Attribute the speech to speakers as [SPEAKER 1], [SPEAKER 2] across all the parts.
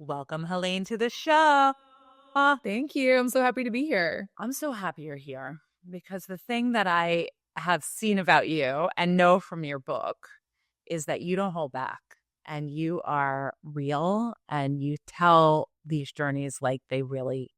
[SPEAKER 1] Welcome, Helaine, to the show.
[SPEAKER 2] Thank you. I'm so happy to be here.
[SPEAKER 1] I'm so happy you're here because the thing that I have seen about you and know from your book is that you don't hold back and you are real and you tell these journeys like they really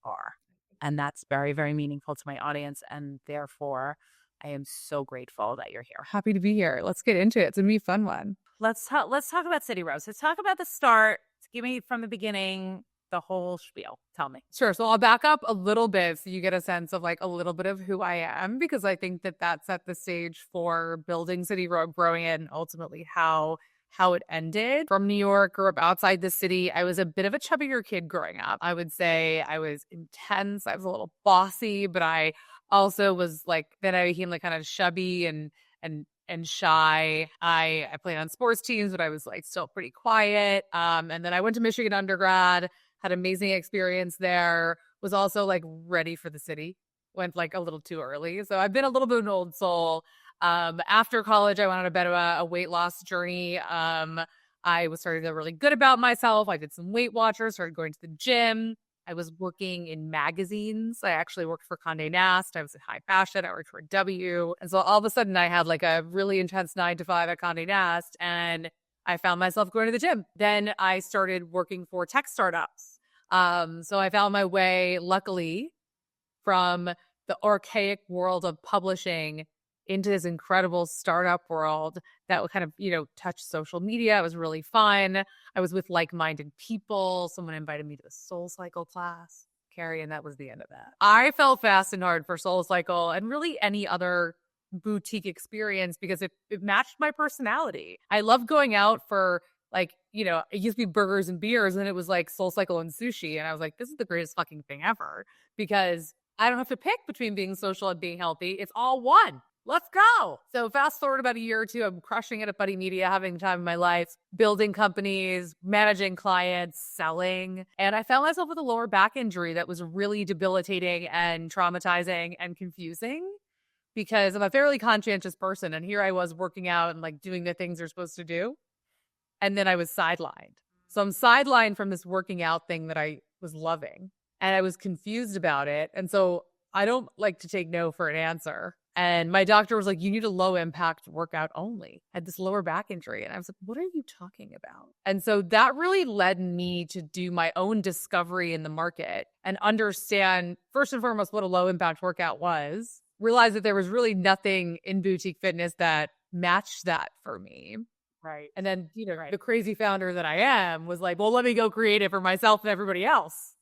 [SPEAKER 1] are. And that's very, very meaningful to my audience. And therefore, I am so grateful that you're here.
[SPEAKER 2] Happy to be here. Let's get into it. It's going to be a fun one.
[SPEAKER 1] Let's talk about CityRow. So talk about the start. Give me from the beginning the whole spiel. Tell me.
[SPEAKER 2] Sure. So I'll back up a little bit so you get a sense of like a little bit of who I am, because I think that set the stage for building CityRow, growing it, and ultimately how it ended. From New York, grew up outside the city. I was a bit of a chubbier kid growing up. I would say I was intense. I was a little bossy, but I also was like, then I became like kind of chubby and shy. I played on sports teams, but I was like still pretty quiet. And then I went to Michigan undergrad, had amazing experience there, was also like ready for the city, went like a little too early. So I've been a little bit of an old soul. After college, I went on a bit of a weight loss journey. I was starting to feel really good about myself. I did some Weight Watchers, started going to the gym. I was working in magazines. I actually worked for Condé Nast. I was in high fashion. I worked for W. And so all of a sudden I had like a really intense 9 to 5 at Condé Nast, and I found myself going to the gym. Then I started working for tech startups. So I found my way, luckily, from the archaic world of publishing into this incredible startup world that would kind of, touch social media. It was really fun. I was with like-minded people. Someone invited me to the SoulCycle class, Carrie, and that was the end of that. I fell fast and hard for SoulCycle and really any other boutique experience because it matched my personality. I love going out for like, it used to be burgers and beers, and it was like SoulCycle and sushi. And I was like, this is the greatest fucking thing ever, because I don't have to pick between being social and being healthy. It's all one. Let's go. So fast forward about a year or two, I'm crushing it at Buddy Media, having the time of my life, building companies, managing clients, selling. And I found myself with a lower back injury that was really debilitating and traumatizing and confusing, because I'm a fairly conscientious person. And here I was working out and like doing the things you're supposed to do. And then I was sidelined. So I'm sidelined from this working out thing that I was loving. And I was confused about it. And so I don't like to take no for an answer. And my doctor was like, you need a low impact workout only. I had this lower back injury. And I was like, what are you talking about? And so that really led me to do my own discovery in the market and understand, first and foremost, what a low impact workout was. Realize that there was really nothing in boutique fitness that matched that for me.
[SPEAKER 1] Right.
[SPEAKER 2] And then, the crazy founder that I am was like, well, let me go create it for myself and everybody else.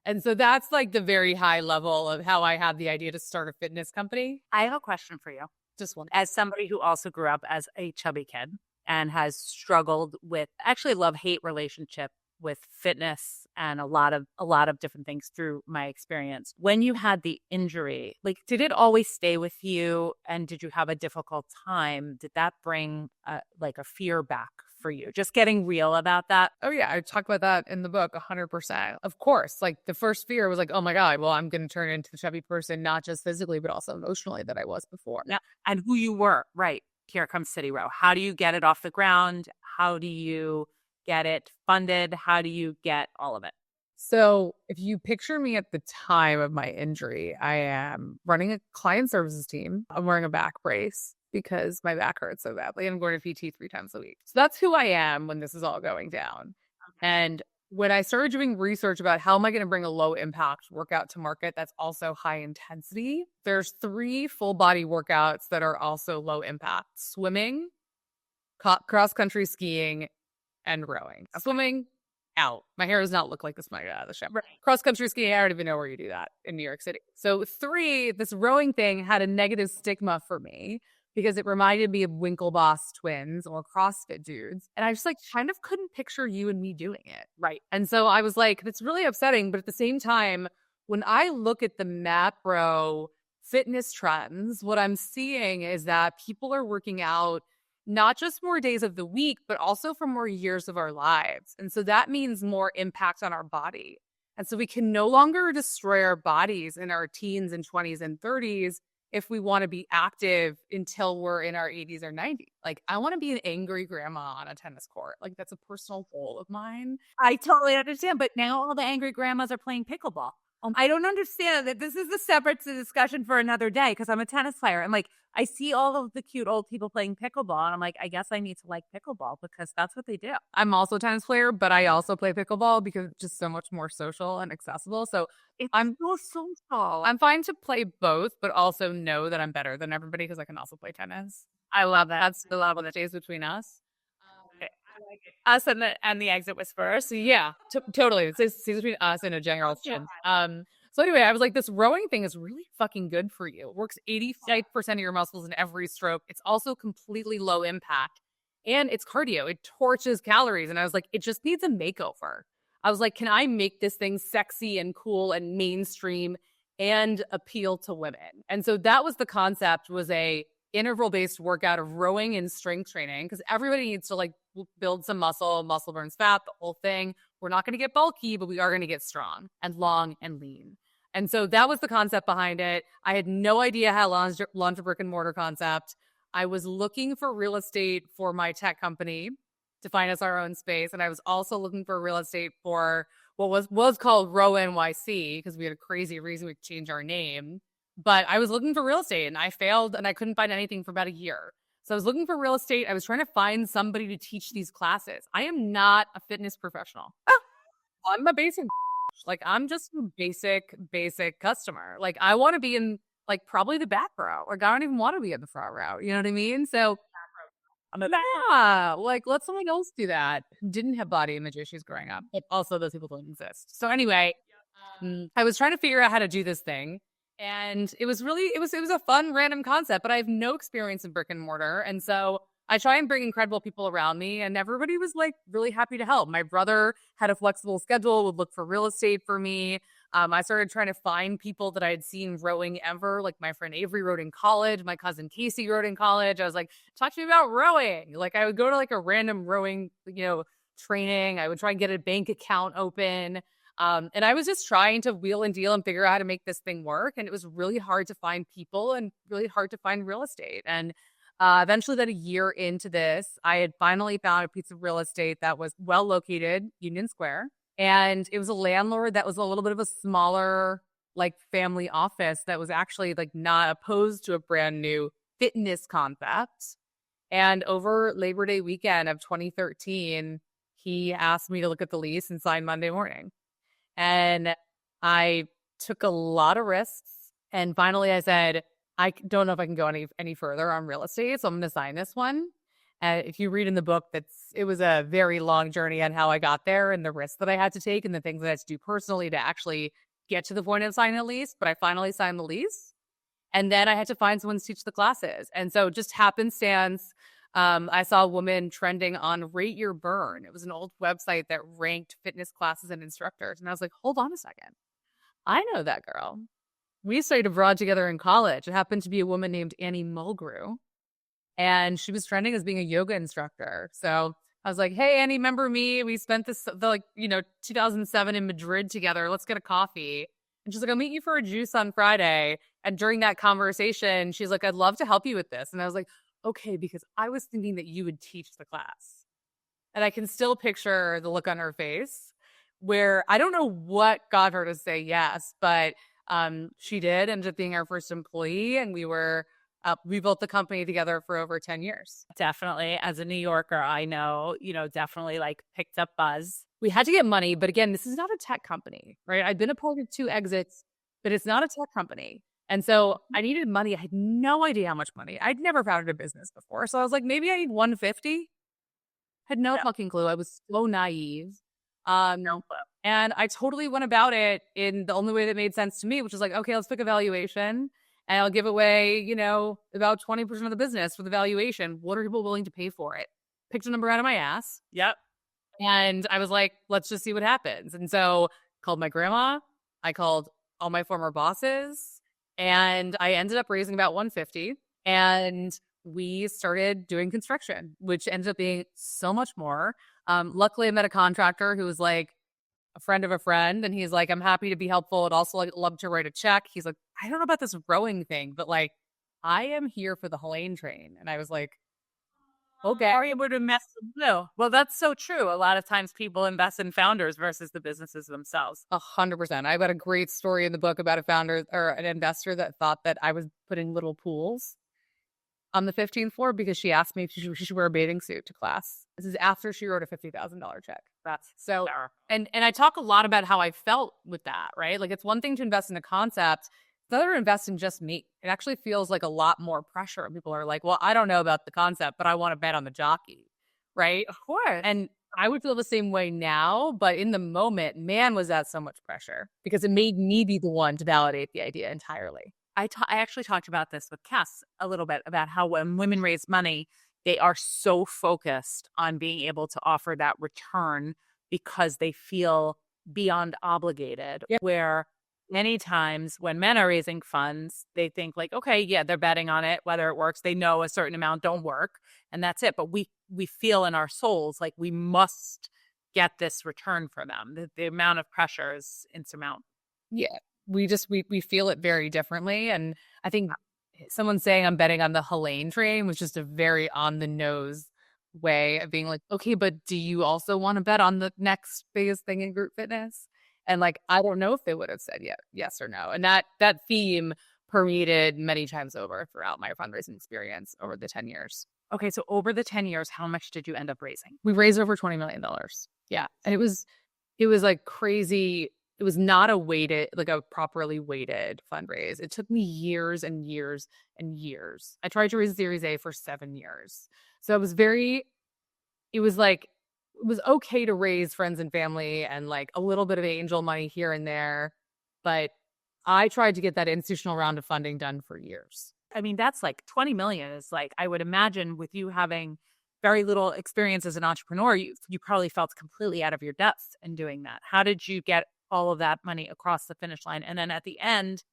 [SPEAKER 2] And so that's like the very high level of how I had the idea to start a fitness company.
[SPEAKER 1] I have a question for you.
[SPEAKER 2] Just one.
[SPEAKER 1] As somebody who also grew up as a chubby kid and has struggled with actually love-hate relationship with fitness and a lot of different things through my experience. When you had the injury, like, did it always stay with you? And did you have a difficult time? Did that bring a fear back for you? Just getting real about that.
[SPEAKER 2] Oh yeah, I talk about that in the book 100%. Of course, like the first fear was like, oh my God, well, I'm going to turn into the chubby person, not just physically, but also emotionally that I was before.
[SPEAKER 1] Yeah. And who you were. Right. Here comes CityRow. How do you get it off the ground? How do you get it funded? How do you get all of it?
[SPEAKER 2] So if you picture me at the time of my injury, I am running a client services team. I'm wearing a back brace because my back hurts so badly. I'm going to PT 3 times a week. So that's who I am when this is all going down. Okay. And when I started doing research about how am I going to bring a low impact workout to market that's also high intensity, there's 3 full body workouts that are also low impact: swimming, cross country skiing, and rowing. Swimming, out. My hair does not look like this coming out of the shower. Right. Cross country skiing, I don't even know where you do that in New York City. So 3, this rowing thing had a negative stigma for me because it reminded me of Winklevoss twins or CrossFit dudes. And I just kind of couldn't picture you and me doing it.
[SPEAKER 1] Right.
[SPEAKER 2] And so I was like, that's really upsetting. But at the same time, when I look at the macro fitness trends, what I'm seeing is that people are working out not just more days of the week, but also for more years of our lives. And so that means more impact on our body. And so we can no longer destroy our bodies in our teens and 20s and 30s if we want to be active until we're in our 80s or 90s. Like, I want to be an angry grandma on a tennis court. Like, that's a personal goal of mine.
[SPEAKER 1] I totally understand. But now all the angry grandmas are playing pickleball. I don't understand that. This is a separate discussion for another day because I'm a tennis player. And like, I see all of the cute old people playing pickleball. And I'm like, I guess I need to like pickleball because that's what they do.
[SPEAKER 2] I'm also a tennis player, but I also play pickleball because it's just so much more social and accessible. So
[SPEAKER 1] I'm so social.
[SPEAKER 2] I'm fine to play both, but also know that I'm better than everybody because I can also play tennis.
[SPEAKER 1] I love that.
[SPEAKER 2] That's the level that stays between us.
[SPEAKER 1] Okay. I like it. Us and the exit whisperer. So
[SPEAKER 2] Yeah, totally. It stays between us and a general sense. So anyway, I was like, this rowing thing is really fucking good for you. It works 85% of your muscles in every stroke. It's also completely low impact and it's cardio. It torches calories. And I was like, it just needs a makeover. I was like, can I make this thing sexy and cool and mainstream and appeal to women? And so that was the concept, was a interval-based workout of rowing and strength training, because everybody needs to like build some muscle. Muscle burns fat, the whole thing. We're not going to get bulky, but we are going to get strong and long and lean. And so that was the concept behind it. I had no idea how to launch a brick and mortar concept. I was looking for real estate for my tech company to find us our own space. And I was also looking for real estate for what was called Row NYC, because we had a crazy reason we could change our name. But I was looking for real estate and I failed and I couldn't find anything for about a year. So I was looking for real estate. I was trying to find somebody to teach these classes. I am not a fitness professional. I'm a basic, like, I'm just a basic customer. Like, I want to be in like probably the back row. Like, I don't even want to be in the front row. You know what I mean? So yeah, like, let somebody else do that who didn't have body image issues growing up. But also those people don't exist. So anyway, I was trying to figure out how to do this thing. And it was a fun random concept, but I have no experience in brick and mortar. And so I try and bring incredible people around me, and everybody was like really happy to help. My brother had a flexible schedule, would look for real estate for me. I started trying to find people that I had seen rowing ever. Like, my friend Avery rowed in college. My cousin Casey rowed in college. I was like, talk to me about rowing. Like, I would go to like a random rowing, training. I would try and get a bank account open. And I was just trying to wheel and deal and figure out how to make this thing work. And it was really hard to find people and really hard to find real estate. And eventually, then a year into this, I had finally found a piece of real estate that was well located, Union Square. And it was a landlord that was a little bit of a smaller, like, family office that was actually like not opposed to a brand new fitness concept. And over Labor Day weekend of 2013, he asked me to look at the lease and sign Monday morning. And I took a lot of risks. And finally I said, I don't know if I can go any further on real estate, so I'm going to sign this one. And if you read in the book, it was a very long journey on how I got there and the risks that I had to take and the things that I had to do personally to actually get to the point of signing a lease. But I finally signed the lease. And then I had to find someone to teach the classes. And so just happenstance, I saw a woman trending on Rate Your Burn. It was an old website that ranked fitness classes and instructors. And I was like, hold on a second. I know that girl. We studied abroad together in college. It happened to be a woman named Annie Mulgrew. And she was trending as being a yoga instructor. So I was like, hey, Annie, remember me? We spent 2007 in Madrid together. Let's get a coffee. And she's like, I'll meet you for a juice on Friday. And during that conversation, she's like, I'd love to help you with this. And I was like, okay, because I was thinking that you would teach the class. And I can still picture the look on her face where I don't know what got her to say yes, but she did, ended up being our first employee. And we built the company together for over 10 years.
[SPEAKER 1] Definitely. As a New Yorker, I know, definitely like picked up buzz.
[SPEAKER 2] We had to get money, but again, this is not a tech company, right? I'd been a part of 2 exits, but it's not a tech company. And so I needed money. I had no idea how much money. I'd never founded a business before. So I was like, maybe I need 150. Had no fucking clue. I was so naive.
[SPEAKER 1] No clue.
[SPEAKER 2] And I totally went about it in the only way that made sense to me, which was like, okay, let's pick a valuation and I'll give away, about 20% of the business for the valuation. What are people willing to pay for it? Picked a number out of my ass.
[SPEAKER 1] Yep.
[SPEAKER 2] And I was like, let's just see what happens. And so called my grandma. I called all my former bosses. And I ended up raising about 150. And we started doing construction, which ended up being so much more. Luckily, I met a contractor who was like a friend of a friend. And he's like, I'm happy to be helpful. I'd also love to write a check. He's like, I don't know about this rowing thing, but like, I am here for the Helaine train. And I was like, okay.
[SPEAKER 1] Are able to invest no. Well, that's so true. A lot of times people invest in founders versus the businesses themselves.
[SPEAKER 2] 100%. I've got a great story in the book about a founder or an investor that thought that I was putting little pools on the 15th floor because she asked me if she should wear a bathing suit to class. This is after she wrote a $50,000 check.
[SPEAKER 1] That's
[SPEAKER 2] So,
[SPEAKER 1] terrible.
[SPEAKER 2] and I talk a lot about how I felt with that, right? Like it's one thing to invest in a concept, it's another to invest in just me. It actually feels like a lot more pressure. People are like, well, I don't know about the concept, but I want to bet on the jockey, right?
[SPEAKER 1] Of course.
[SPEAKER 2] And I would feel the same way now, but in the moment, man, was that so much pressure because it made me be the one to validate the idea entirely.
[SPEAKER 1] I actually talked about this with Cass a little bit about how when women raise money, they are so focused on being able to offer that return because they feel beyond obligated.
[SPEAKER 2] Yeah.
[SPEAKER 1] Where many times when men are raising funds, they think like, okay, yeah, they're betting on it, whether it works. They know a certain amount don't work, and that's it. But we feel in our souls like we must get this return for them. The amount of pressure is insurmountable.
[SPEAKER 2] Yeah. We feel it very differently. And I think someone saying I'm betting on the Helaine train was just a very on the nose way of being like, okay, but do you also want to bet on the next biggest thing in group fitness? And like, I don't know if they would have said yes or no. And that theme permeated many times over throughout my fundraising experience over the 10 years.
[SPEAKER 1] Okay, so over the 10 years, how much did you end up raising?
[SPEAKER 2] We raised over $20 million. Yeah. And it was like crazy. It was not a properly weighted fundraise. It took me years and years and years. I tried to raise Series A for 7 years. So it was okay to raise friends and family and like a little bit of angel money here and there. But I tried to get that institutional round of funding done for years.
[SPEAKER 1] I mean, that's like 20 million is like, I would imagine with you having very little experience as an entrepreneur, you probably felt completely out of your depth in doing that. How did you get all of that money across the finish line? And then at the end,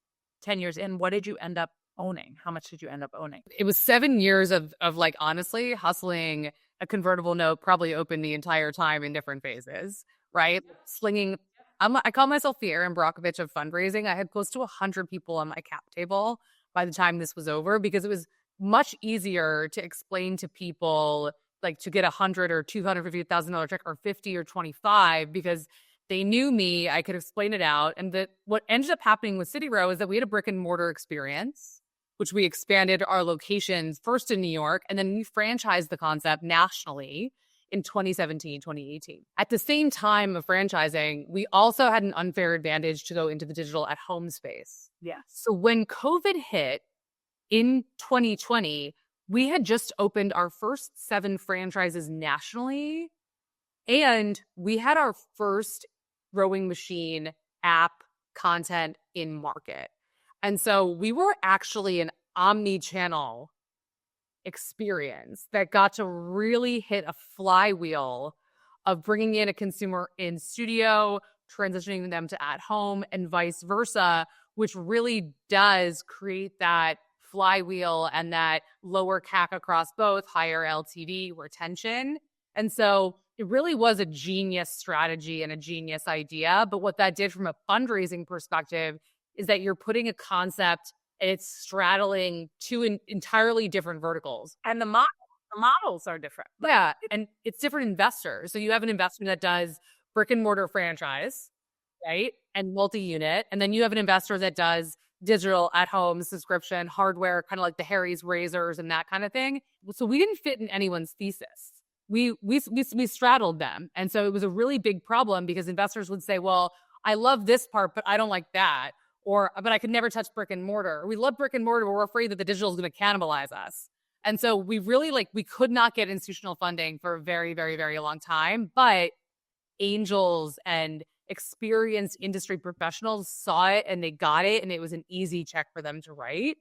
[SPEAKER 1] 10 years in, what did you end up owning? How much did you end up owning?
[SPEAKER 2] It was 7 years of like, honestly, hustling a convertible note, probably open the entire time in different phases, right? Slinging. I call myself the Erin Brockovich of fundraising. I had close to 100 people on my cap table by the time this was over because it was much easier to explain to people like to get $100 or $250,000 check or 50 or 25 because they knew me. I could explain it out. And what ended up happening with CityRow is that we had a brick and mortar experience, which we expanded our locations first in New York, and then we franchised the concept nationally in 2017, 2018. At the same time of franchising, we also had an unfair advantage to go into the digital at home space.
[SPEAKER 1] Yeah.
[SPEAKER 2] So when COVID hit in 2020, we had just opened our first 7 franchises nationally, and we had our first rowing machine app content in market. And so we were actually an omni-channel experience that got to really hit a flywheel of bringing in a consumer in studio, transitioning them to at home, and vice versa, which really does create that flywheel and that lower CAC across both, higher LTV retention. And so it really was a genius strategy and a genius idea. But what that did from a fundraising perspective is that you're putting a concept and it's straddling 2 entirely different verticals.
[SPEAKER 1] And the models are different.
[SPEAKER 2] Yeah. And it's different investors. So you have an investor that does brick and mortar franchise, right? And multi-unit. And then you have an investor that does digital at home subscription, hardware, kind of like the Harry's razors and that kind of thing. So we didn't fit in anyone's thesis. We straddled them. And so it was a really big problem because investors would say, well, I love this part, but I don't like that. But I could never touch brick and mortar. We love brick and mortar, but we're afraid that the digital is going to cannibalize us. And so we really we could not get institutional funding for a very, very, very long time. But angels and experienced industry professionals saw it and they got it, and it was an easy check for them to write.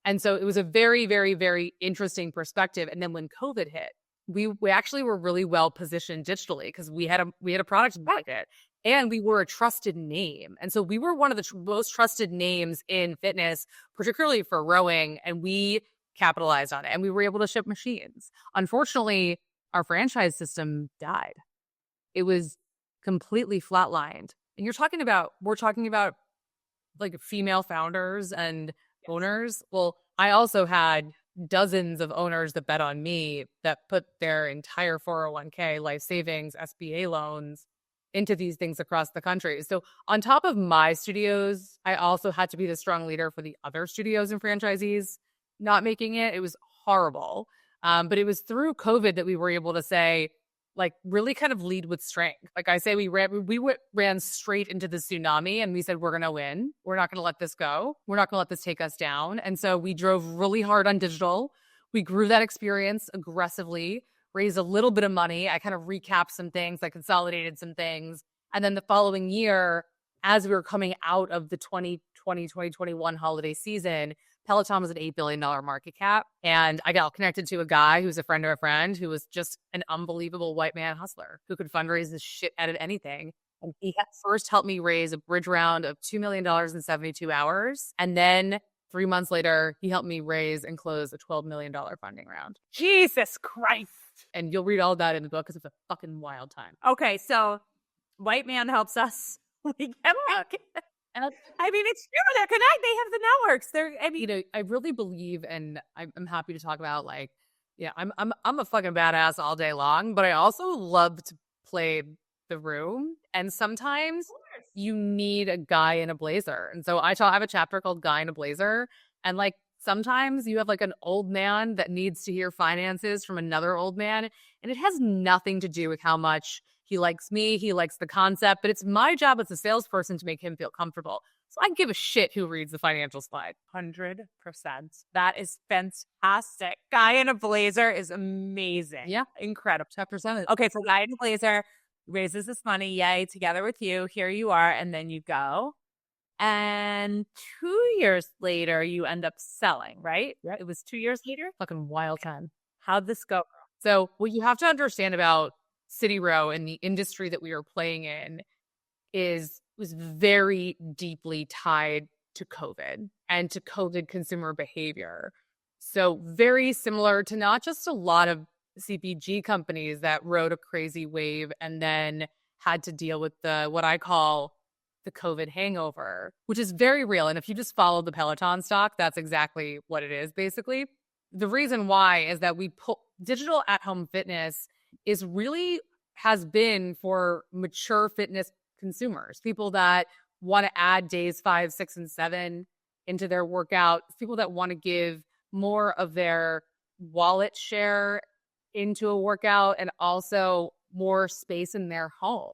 [SPEAKER 2] And so it was a very, very, very interesting perspective. And then when COVID hit, we actually were really well positioned digitally because we had a product market and we were a trusted name. And so we were one of the most trusted names in fitness, particularly for rowing, and we capitalized on it and we were able to ship machines. Unfortunately, our franchise system died. It was completely flatlined. And we're talking about like female founders and owners. Well, I also had dozens of owners that bet on me that put their entire 401k, life savings, SBA loans into these things across the country. So on top of my studios, I also had to be the strong leader for the other studios and franchisees not making it. It was horrible. But it was through COVID that we were able to say, like, really kind of lead with strength. Like I say, we ran straight into the tsunami and we said, we're going to win. We're not going to let this go. We're not going to let this take us down. And so we drove really hard on digital. We grew that experience aggressively, raised a little bit of money. I kind of recapped some things. I consolidated some things. And then the following year, as we were coming out of the 2020, 2021 holiday season, Peloton was an $8 billion market cap. And I got connected to a guy who's a friend of a friend who was just an unbelievable white man hustler who could fundraise the shit out of anything. And he had first helped me raise a bridge round of $2 million in 72 hours. And then 3 months later, he helped me raise and close a $12 million funding round.
[SPEAKER 1] Jesus Christ.
[SPEAKER 2] And you'll read all that in the book because it's a fucking wild time.
[SPEAKER 1] Okay, so white man helps us. We get luck. I mean, it's true. They're connected. They have the networks.
[SPEAKER 2] I really believe, and I'm happy to talk about, like, yeah, I'm a fucking badass all day long, but I also love to play the room. And sometimes you need a guy in a blazer. And so I have a chapter called Guy in a Blazer. And like, sometimes you have like an old man that needs to hear finances from another old man. And it has nothing to do with how much he likes me, he likes the concept, but it's my job as a salesperson to make him feel comfortable. So I give a shit who reads the financial slide.
[SPEAKER 1] 100%. That is fantastic. Guy in a Blazer is amazing.
[SPEAKER 2] Yeah.
[SPEAKER 1] Incredible.
[SPEAKER 2] Chapter 7.
[SPEAKER 1] Okay, so Guy in a Blazer raises this money, yay, together with you. Here you are, and then you go. And 2 years later, you end up selling, right?
[SPEAKER 2] Yep.
[SPEAKER 1] It was 2 years later?
[SPEAKER 2] Fucking wild time.
[SPEAKER 1] How'd this go?
[SPEAKER 2] So what you have to understand about CityRow and the industry that we were playing in was very deeply tied to COVID and to COVID consumer behavior. So very similar to not just a lot of CPG companies that rode a crazy wave and then had to deal with what I call the COVID hangover, which is very real. And if you just follow the Peloton stock, that's exactly what it is, basically. The reason why is that digital at-home fitness has been for mature fitness consumers, people that want to add days 5, 6, and 7 into their workout, people that want to give more of their wallet share into a workout and also more space in their home.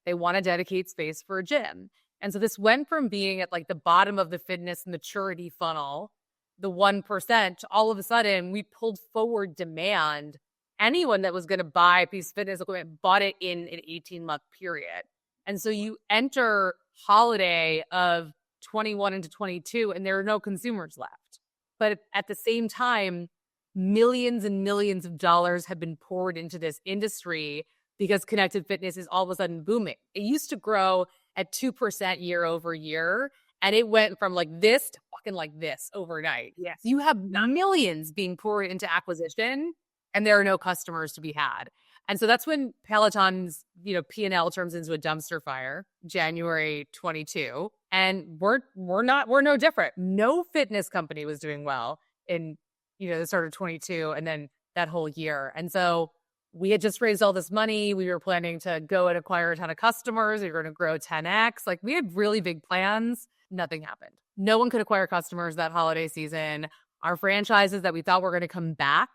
[SPEAKER 2] They want to dedicate space for a gym. And so this went from being at like the bottom of the fitness maturity funnel, the 1%, all of a sudden we pulled forward demand. Anyone that was going to buy a piece of fitness equipment bought it in an 18-month period. And so you enter holiday of 21 into 22 and there are no consumers left. But at the same time, millions and millions of dollars have been poured into this industry because connected fitness is all of a sudden booming. It used to grow at 2% year over year. And it went from like this to fucking like this overnight.
[SPEAKER 1] Yes.
[SPEAKER 2] You have millions being poured into acquisition and there are no customers to be had. And so that's when Peloton's, P&L turns into a dumpster fire, January 22. And we're no different. No fitness company was doing well in, the start of 22 and then that whole year. And so we had just raised all this money. We were planning to go and acquire a ton of customers. We were going to grow 10x. Like we had really big plans. Nothing happened. No one could acquire customers that holiday season. Our franchises that we thought were going to come back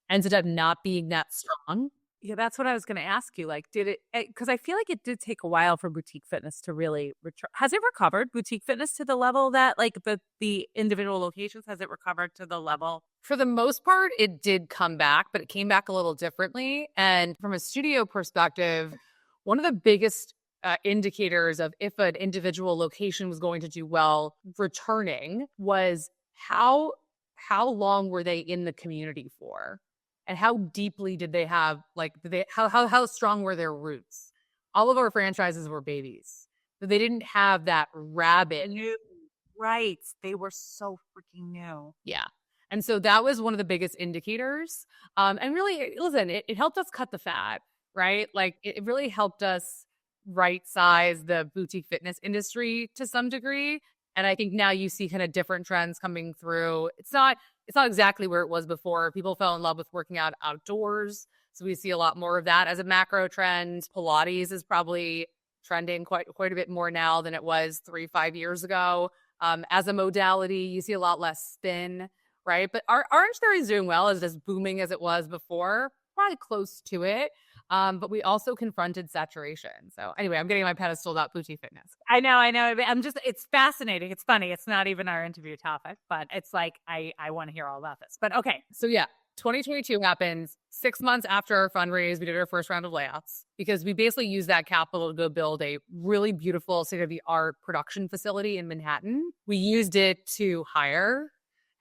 [SPEAKER 2] ended up not being that strong.
[SPEAKER 1] Yeah, that's what I was going to ask you. Like, did it, because I feel like it did take a while for boutique fitness to really return. Has it recovered boutique fitness to the level that like the individual locations, has it recovered to the level?
[SPEAKER 2] For the most part, it did come back, but it came back a little differently. And from a studio perspective, one of the biggest indicators of if an individual location was going to do well returning was how long were they in the community for? And how deeply did they have, how strong were their roots? All of our franchises were babies. They didn't have that rabid.
[SPEAKER 1] Right. They were so freaking new.
[SPEAKER 2] Yeah. And so that was one of the biggest indicators. And really, listen, it helped us cut the fat, right? Like it really helped us right size the boutique fitness industry to some degree And I think now you see kind of different trends coming through. It's not exactly where it was before. People fell in love with working out outdoors. So we see a lot more of that as a macro trend. Pilates is probably trending quite a bit more now than it was 3-5 years ago. As a modality, you see a lot less spin, right? But our Orangetheory is doing well. Is as booming as it was before, probably close to it. But we also confronted saturation. So anyway, I'm getting my pedestal about boutique fitness.
[SPEAKER 1] I know. It's fascinating. It's funny. It's not even our interview topic, but it's like, I want to hear all about this. But okay.
[SPEAKER 2] So yeah, 2022 happens 6 months after our fundraise. We did our first round of layoffs because we basically used that capital to go build a really beautiful state-of-the-art production facility in Manhattan. We used it to hire,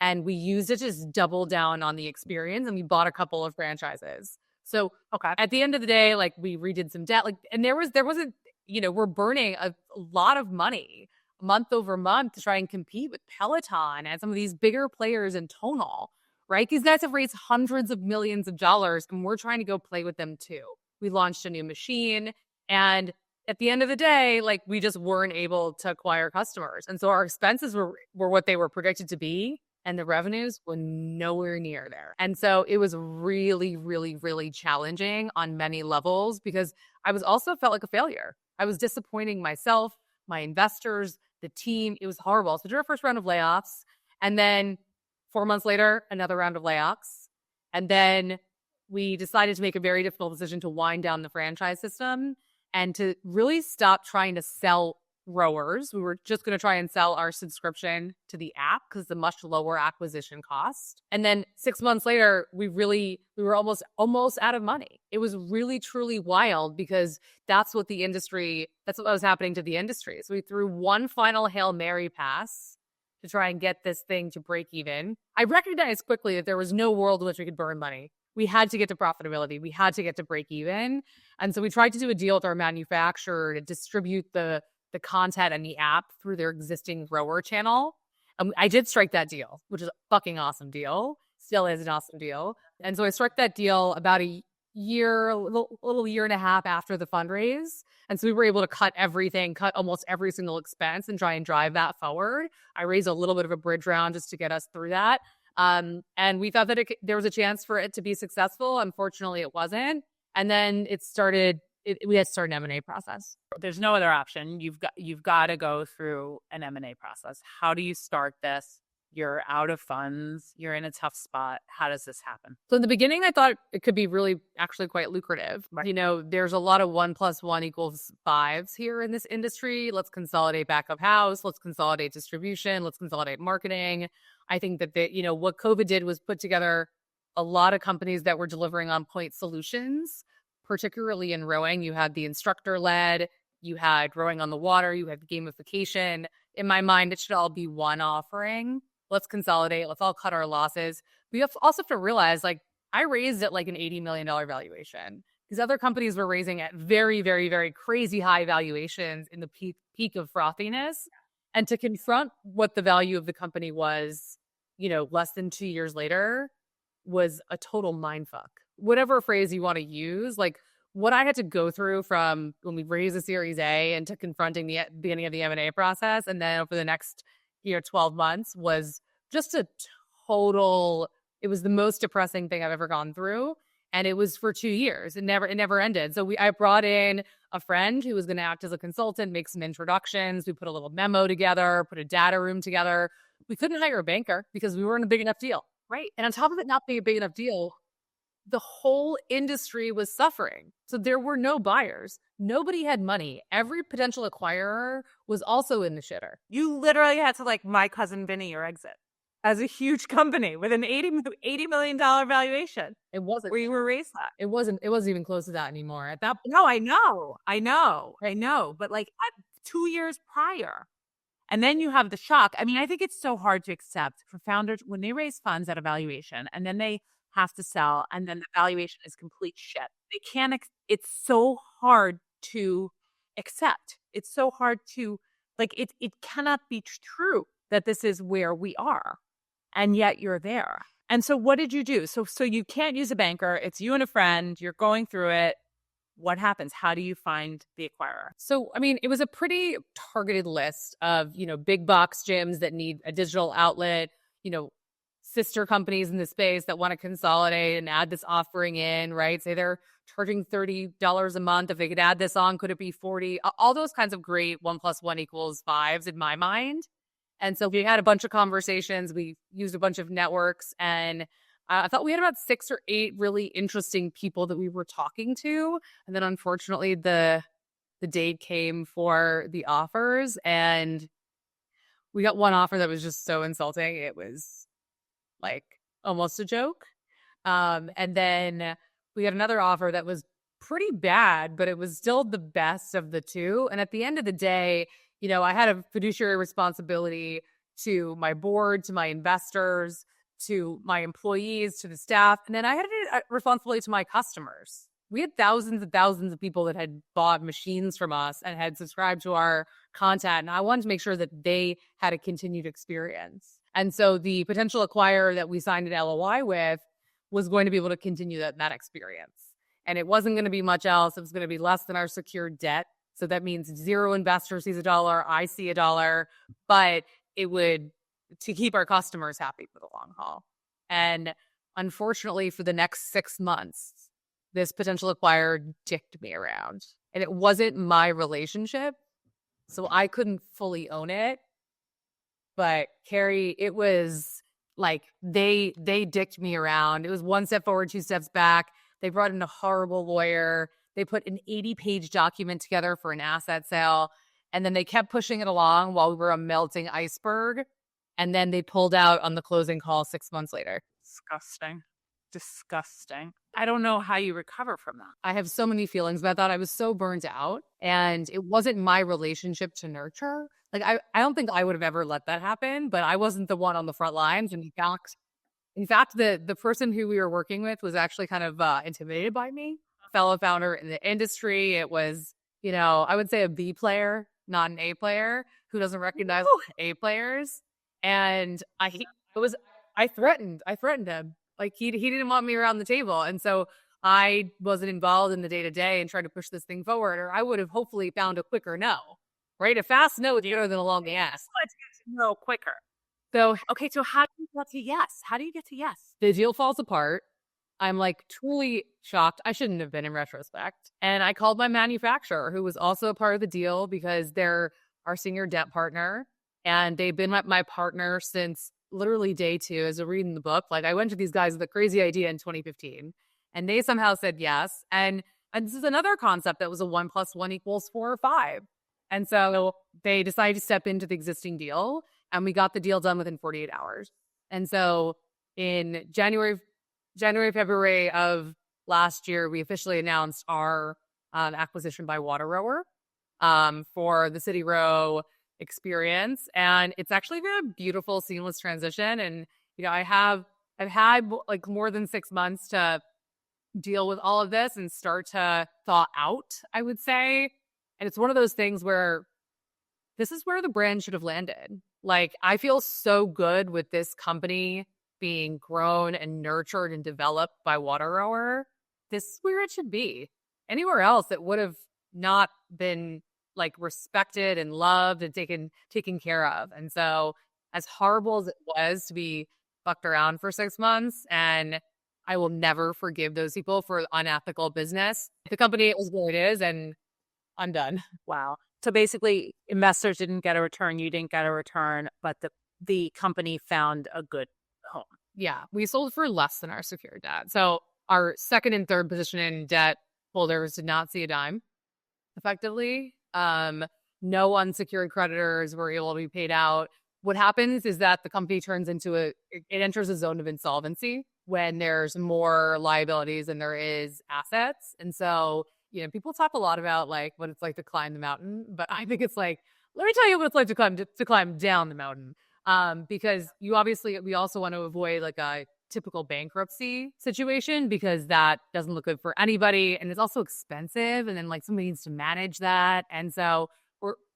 [SPEAKER 2] and we used it to just double down on the experience, and we bought a couple of franchises. So
[SPEAKER 1] Okay.
[SPEAKER 2] at the end of the day, like, we redid some debt, like, and there wasn't, we're burning a lot of money month over month to try and compete with Peloton and some of these bigger players in tonal, right? These guys have raised hundreds of millions of dollars, and we're trying to go play with them too. We launched a new machine, and at the end of the day, like, we just weren't able to acquire customers. And so our expenses were what they were predicted to be, and the revenues were nowhere near there. And so it was really, really, really challenging on many levels because I was also felt like a failure. I was disappointing myself, my investors, the team. It was horrible. So we did our first round of layoffs. And then 4 months later, another round of layoffs. And then we decided to make a very difficult decision to wind down the franchise system and to really stop trying to sell rowers. We were just going to try and sell our subscription to the app because it's a much lower acquisition cost. And then 6 months later, we were almost out of money. It was really, truly wild because that's what was happening to the industry. So we threw one final Hail Mary pass to try and get this thing to break even. I recognized quickly that there was no world in which we could burn money. We had to get to profitability. We had to get to break even. And so we tried to do a deal with our manufacturer to distribute the content and the app through their existing rower channel. I did strike that deal, which is a fucking awesome deal. Still is an awesome deal. And so I struck that deal about a little year and a half after the fundraise. And so we were able to cut almost every single expense and try and drive that forward. I raised a little bit of a bridge round just to get us through that. And we thought that there was a chance for it to be successful. Unfortunately, it wasn't. And then we had to start an M&A process.
[SPEAKER 1] There's no other option. You've got to go through an M&A process. How do you start this? You're out of funds. You're in a tough spot. How does this happen?
[SPEAKER 2] So in the beginning, I thought it could be really actually quite lucrative.
[SPEAKER 1] Right.
[SPEAKER 2] There's a lot of 1 + 1 = 5 here in this industry. Let's consolidate back of house. Let's consolidate distribution. Let's consolidate marketing. I think that what COVID did was put together a lot of companies that were delivering on point solutions. Particularly in rowing, you had the instructor-led, you had rowing on the water, you had gamification. In my mind, it should all be one offering. Let's consolidate. Let's all cut our losses. We also have to realize, like, I raised at like an $80 million valuation. These other companies were raising at very, very, very crazy high valuations in the peak of frothiness. And to confront what the value of the company was, less than 2 years later was a total mindfuck. Whatever phrase you want to use, like what I had to go through from when we raised the Series A and to confronting the beginning of the M&A process, and then over the next 12 months was just it was the most depressing thing I've ever gone through. And it was for 2 years. It never ended. So I brought in a friend who was going to act as a consultant, make some introductions. We put a little memo together, put a data room together. We couldn't hire a banker because we weren't a big enough deal. Right. And on top of it not being a big enough deal, the whole industry was suffering. So there were no buyers. Nobody had money. Every potential acquirer was also in the shitter.
[SPEAKER 1] You literally had to, like, my cousin Vinny, your exit as a huge company with an $80 million valuation.
[SPEAKER 2] It wasn't
[SPEAKER 1] where you were raised at.
[SPEAKER 2] It wasn't even close to that anymore. At that point.
[SPEAKER 1] No, I know. But like 2 years prior. And then you have the shock. I mean, I think it's so hard to accept for founders when they raise funds at a valuation and then they have to sell and then the valuation is complete shit. They can't, it's so hard to accept. It's so hard to, like, it cannot be true that this is where we are. And yet you're there. And so what did you do? So you can't use a banker. It's you and a friend. You're going through it. What happens? How do you find the acquirer?
[SPEAKER 2] So, I mean, it was a pretty targeted list of, big box gyms that need a digital outlet, you know, sister companies in the space that want to consolidate and add this offering in, right? Say they're charging $30 a month. If they could add this on, could it be 40? All those kinds of great 1+1=5s in my mind. And so we had a bunch of conversations. We used a bunch of networks, and I thought we had about 6 or 8 really interesting people that we were talking to. And then unfortunately the date came for the offers, and we got one offer that was just so insulting. It was like almost a joke. And then we got another offer that was pretty bad, but it was still the best of the two. And at the end of the day, I had a fiduciary responsibility to my board, to my investors, to my employees, to the staff. And then I had a responsibility to my customers. We had thousands and thousands of people that had bought machines from us and had subscribed to our content. And I wanted to make sure that they had a continued experience. And so the potential acquirer that we signed an LOI with was going to be able to continue that experience. And it wasn't going to be much else. It was going to be less than our secured debt. So that means 0 investor sees $1, I see $1, but it would to keep our customers happy for the long haul. And unfortunately, for the next 6 months, this potential acquirer dicked me around. And it wasn't my relationship, so I couldn't fully own it. But Carrie, it was like they dicked me around. It was 1 step forward, 2 steps back. They brought in a horrible lawyer. They put an 80-page document together for an asset sale. And then they kept pushing it along while we were a melting iceberg. And then they pulled out on the closing call 6 months later.
[SPEAKER 1] Disgusting. I don't know how you recover from that.
[SPEAKER 2] I have so many feelings, but I thought I was so burnt out, and it wasn't my relationship to nurture. Like, I don't think I would have ever let that happen, but I wasn't the one on the front lines. And in fact, the person who we were working with was actually kind of intimidated by me, fellow founder in the industry. It was, I would say a B player, not an A player, who doesn't recognize A players. And I threatened him. Like he didn't want me around the table. And so I wasn't involved in the day-to-day and tried to push this thing forward, or I would have hopefully found a quicker no, right? A fast no is better than a long yes.
[SPEAKER 1] Let's get to no quicker. So how do you get to yes? How do you get to yes?
[SPEAKER 2] The deal falls apart. I'm like truly shocked. I shouldn't have been in retrospect. And I called my manufacturer, who was also a part of the deal because they're our senior debt partner. And they've been my partner since literally day 2 as a reading the book. Like, I went to these guys with a crazy idea in 2015, and they somehow said yes. And this is another concept that was a 1+1=4 or 5. And so they decided to step into the existing deal, and we got the deal done within 48 hours. And so in January, February of last year, we officially announced our acquisition by WaterRower for the CityRow experience. And it's actually been a beautiful, seamless transition. And, I've had like more than 6 months to deal with all of this and start to thaw out, I would say. And it's one of those things where this is where the brand should have landed. Like, I feel so good with this company being grown and nurtured and developed by WaterRower. This is where it should be. Anywhere else, it would have not been like respected and loved and taken care of. And so, as horrible as it was to be fucked around for 6 months, and I will never forgive those people for unethical business. The company is what it is, and I'm done.
[SPEAKER 1] Wow. So basically, investors didn't get a return, you didn't get a return, but the company found a good home.
[SPEAKER 2] Yeah, we sold for less than our secured debt. So our second and third position in debt holders did not see a dime, effectively. No unsecured creditors were able to be paid out. What happens is that the company it enters a zone of insolvency when there's more liabilities than there is assets. And so, people talk a lot about like what it's like to climb the mountain, but I think it's like, let me tell you what it's like to climb down the mountain. Because we also want to avoid like a typical bankruptcy situation, because that doesn't look good for anybody. And it's also expensive. And then like somebody needs to manage that. And so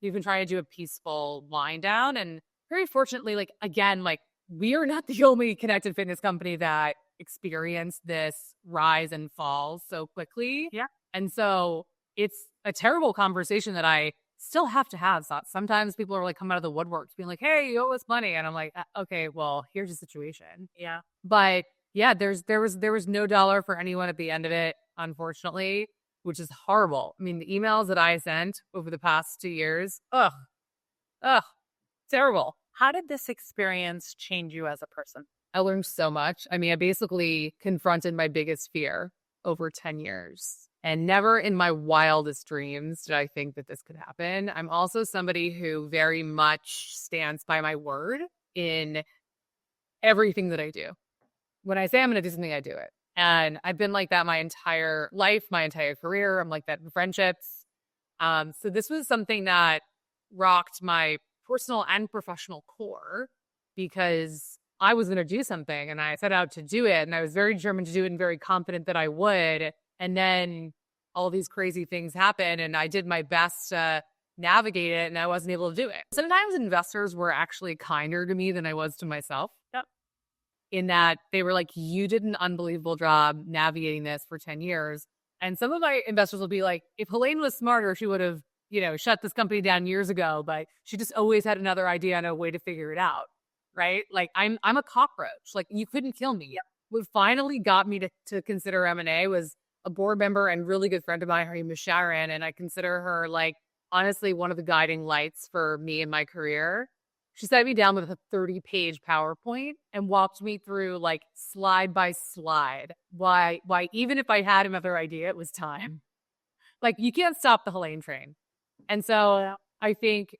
[SPEAKER 2] we've been trying to do a peaceful wind down. And very fortunately, like, again, like, we are not the only connected fitness company that experienced this rise and fall so quickly.
[SPEAKER 1] Yeah.
[SPEAKER 2] And so it's a terrible conversation that I still have to have. So sometimes people are like come out of the woodwork being like, hey, you owe us money. And I'm like, okay, well, here's the situation.
[SPEAKER 1] Yeah.
[SPEAKER 2] But yeah, there was no dollar for anyone at the end of it, unfortunately, which is horrible. I mean, the emails that I sent over the past 2 years, ugh, terrible.
[SPEAKER 1] How did this experience change you as a person?
[SPEAKER 2] I learned so much. I mean, I basically confronted my biggest fear over 10 years. And never in my wildest dreams did I think that this could happen. I'm also somebody who very much stands by my word in everything that I do. When I say I'm going to do something, I do it. And I've been like that my entire life, my entire career. I'm like that in friendships. So this was something that rocked my personal and professional core because I was going to do something and I set out to do it. And I was very determined to do it and very confident that I would. And then all these crazy things happen and I did my best to navigate it and I wasn't able to do it. Sometimes investors were actually kinder to me than I was to myself.
[SPEAKER 1] Yep.
[SPEAKER 2] In that they were like, you did an unbelievable job navigating this for 10 years. And some of my investors will be like, if Helaine was smarter, she would have, shut this company down years ago, but she just always had another idea and a way to figure it out. Right? Like I'm a cockroach. Like you couldn't kill me.
[SPEAKER 1] Yep.
[SPEAKER 2] What finally got me to consider M&A was a board member and really good friend of mine. Her name is Sharon. And I consider her like, honestly, one of the guiding lights for me in my career. She sat me down with a 30-page PowerPoint and walked me through like slide by slide why even if I had another idea, it was time. Like you can't stop the Helaine train. And so I think,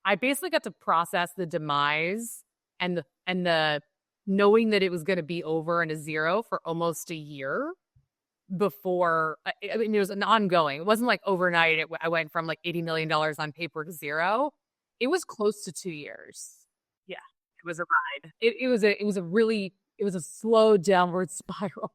[SPEAKER 2] I basically got to process the demise and the knowing that it was going to be over and a zero for almost a year before. I mean, it was an ongoing. It wasn't like overnight. I went from like $80 million on paper to zero. It was close to 2 years.
[SPEAKER 1] Yeah, it was a ride.
[SPEAKER 2] It was a slow downward spiral.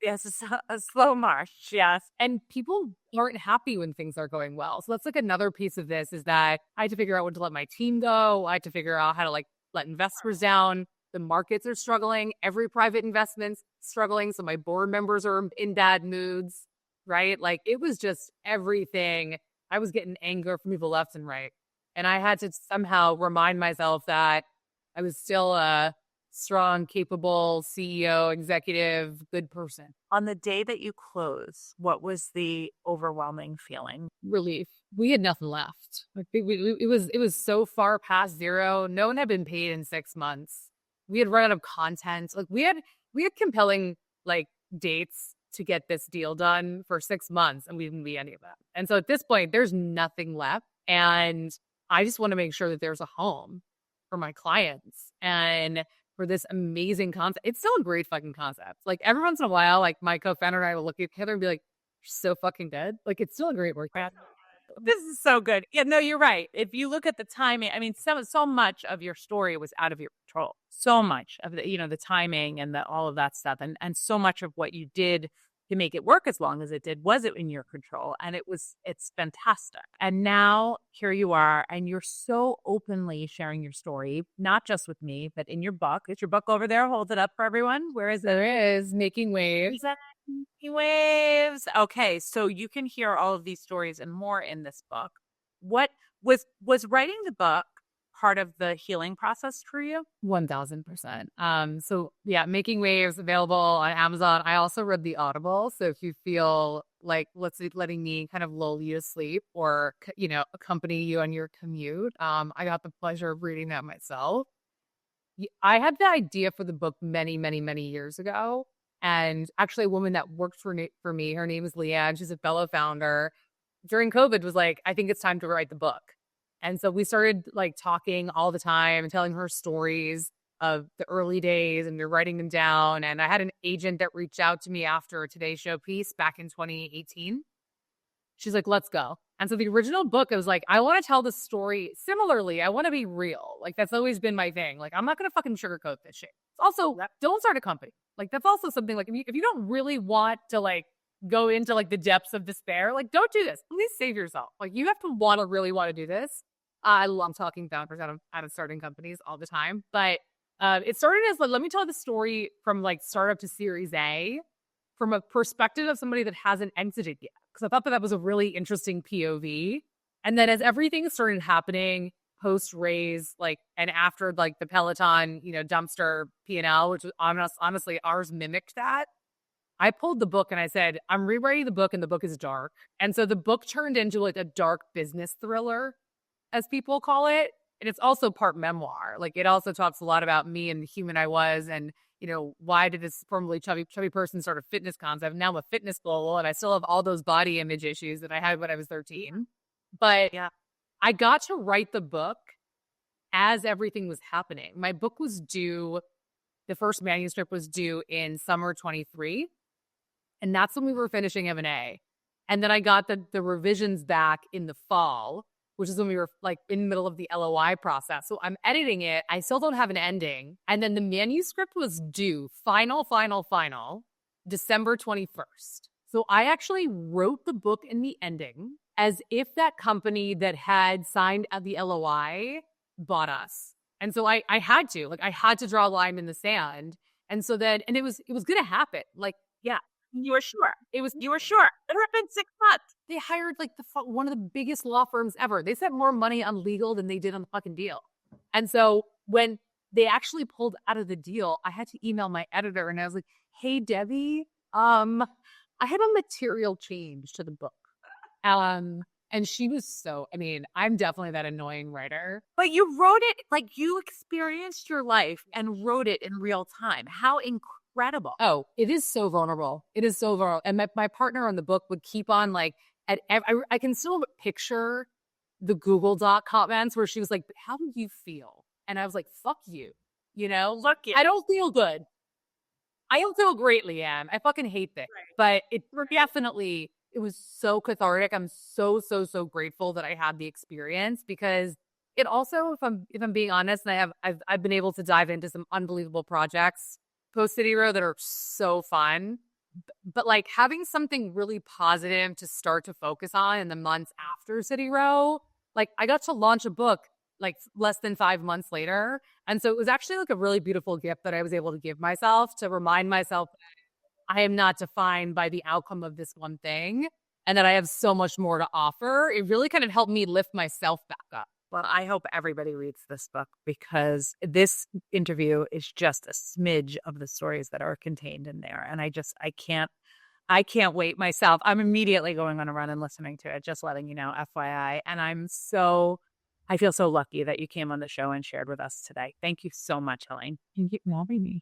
[SPEAKER 1] Yes, it's a slow march. Yes.
[SPEAKER 2] And people aren't happy when things are going well. So that's like another piece of this is that I had to figure out when to let my team go. I had to figure out how to like let investors down. The markets are struggling. Every private investment's struggling. So my board members are in bad moods, right? Like it was just everything. I was getting anger from people left and right. And I had to somehow remind myself that I was still a strong, capable CEO, executive, good person.
[SPEAKER 1] On the day that you close, what was the overwhelming feeling?
[SPEAKER 2] Relief. We had nothing left. Like it was so far past zero. No one had been paid in 6 months. We had run out of content. Like we had compelling like dates to get this deal done for 6 months, and we didn't be any of that. And so at this point, there's nothing left, and I just want to make sure that there's a home for my clients and for this amazing concept. It's still a great fucking concept. Like every once in a while, like my co-founder and I will look at each other and be like, you're so fucking dead. Like it's still a great work.
[SPEAKER 1] This is so good. Yeah, no, you're right. If you look at the timing, I mean, so much of your story was out of your control. So much of the timing and all of that stuff, and so much of what you did to make it work as long as it did was it in your control, and it's fantastic. And now here you are, and you're so openly sharing your story, not just with me, but in your book. Is your book over there? Hold it up for everyone. Where is it?
[SPEAKER 2] There is Making Waves.
[SPEAKER 1] Is that Making Waves? Okay, so you can hear all of these stories and more in this book. What was writing the book part of the healing process for you?
[SPEAKER 2] 1000%. So yeah, Making Waves available on Amazon. I also read the Audible. So if you feel like, let's say, letting me kind of lull you to sleep or, accompany you on your commute, I got the pleasure of reading that myself. I had the idea for the book many, many, many years ago. And actually a woman that worked for me, her name is Leanne. She's a fellow founder. During COVID was like, I think it's time to write the book. And so we started like talking all the time and telling her stories of the early days, and we were writing them down. And I had an agent that reached out to me after a Today Show piece back in 2018. She's like, let's go. And so the original book, I was like, I want to tell the story similarly. I want to be real. Like that's always been my thing. Like I'm not going to fucking sugarcoat this shit. Also, don't start a company. Like that's also something like if you don't really want to like go into like the depths of despair, like don't do this. Please save yourself. Like you have to really want to do this. I love talking founders out of starting companies all the time, but it started as like, let me tell the story from like startup to Series A from a perspective of somebody that hasn't exited yet. Because I thought that was a really interesting POV. And then as everything started happening post raise, like, and after like the Peloton, dumpster P&L, which was honestly ours mimicked that. I pulled the book and I said, I'm rewriting the book and the book is dark. And so the book turned into like a dark business thriller, as people call it. And it's also part memoir. Like it also talks a lot about me and the human I was and, why did this formerly chubby person start a fitness concept? Now I'm a fitness global and I still have all those body image issues that I had when I was 13. But
[SPEAKER 1] Yeah.
[SPEAKER 2] I got to write the book as everything was happening. My book was due, the first manuscript was due in summer 23. And that's when we were finishing M&A. And then I got the revisions back in the fall, which is when we were like in the middle of the LOI process. So I'm editing it. I still don't have an ending. And then the manuscript was due final, December 21st. So I actually wrote the book in the ending as if that company that had signed the LOI bought us. And so I had to draw a line in the sand. And so then, and it was going to happen. Like,
[SPEAKER 1] Yeah. You were sure.
[SPEAKER 2] you
[SPEAKER 1] were sure. It happened 6 months.
[SPEAKER 2] They hired like one of the biggest law firms ever. They spent more money on legal than they did on the fucking deal. And so when they actually pulled out of the deal, I had to email my editor and I was like, hey, Debbie, I have a material change to the book. And she was I'm definitely that annoying writer.
[SPEAKER 1] But you wrote it like you experienced your life and wrote it in real time. How incredible.
[SPEAKER 2] Oh, it is so vulnerable. It is so vulnerable. And my partner on the book would keep on like, I can still picture the Google Doc comments where she was like, how do you feel? And I was like, fuck you.
[SPEAKER 1] Look,
[SPEAKER 2] I don't feel good. I don't feel great, Leanne. I fucking hate this. Right. But it was so cathartic. I'm so, so, so grateful that I had the experience because it also, if I'm being honest, and I've been able to dive into some unbelievable projects post CityRow that are so fun. But like having something really positive to start to focus on in the months after CityRow, like I got to launch a book like less than 5 months later. And so it was actually like a really beautiful gift that I was able to give myself to remind myself that I am not defined by the outcome of this one thing and that I have so much more to offer. It really kind of helped me lift myself back up.
[SPEAKER 1] Well, I hope everybody reads this book because this interview is just a smidge of the stories that are contained in there. And I can't wait myself. I'm immediately going on a run and listening to it, just letting you know, FYI. And I feel so lucky that you came on the show and shared with us today. Thank you so much, Helaine.
[SPEAKER 2] Thank you for having me.